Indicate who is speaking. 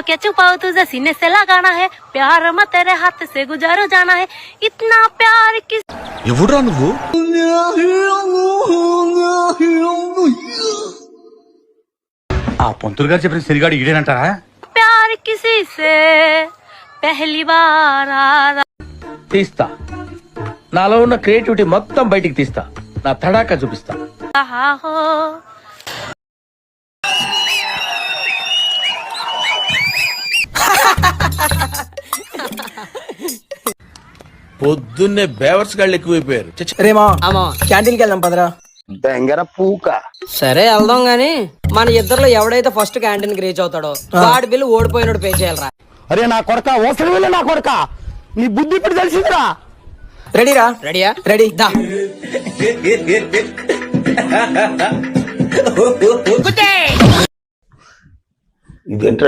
Speaker 1: क्या छुपाओ तुझे सीने से लगाना है प्यार मत तेरे हाथ से गुजारो जाना है इतना प्यार किस
Speaker 2: ఎవడురా నువ్వు
Speaker 3: ఆ పంతులు గారు చెప్పిన సిరిగాడు ఈడేనంటారా?
Speaker 1: प्यार किसी से पहली बार आ
Speaker 4: తీస్తా, నాలో ఉన్న క్రియేటివిటీ మొత్తం బయటికి తీస్తా, నా తడాకా చూపిస్తా.
Speaker 1: रहा हो
Speaker 5: పొద్దున్నే బేవర్స్ గాళ్ళు ఎక్కువైపోయారు.
Speaker 6: రేమా క్యాంటీన్కి వెళ్దాం పదరా.
Speaker 7: బెంగర పూక.
Speaker 8: సరే వెళ్దాం గాని మన ఇద్దరులో ఎవడైతే ఫస్ట్ క్యాంటీన్ కి రీచ్ అవుతాడో వాడి బిల్లు ఓడిపోయినోడు పే చేయాలరా.
Speaker 7: అరే నా కొడక ఓసలి వెళ్ళి నా కొడక నీ బుద్ధి ఇప్పుడు తెలిసిందిరా.
Speaker 6: రెడీరా?
Speaker 8: రెడీయా?
Speaker 6: రెడీ.
Speaker 8: దా
Speaker 7: ఇదేంట్రా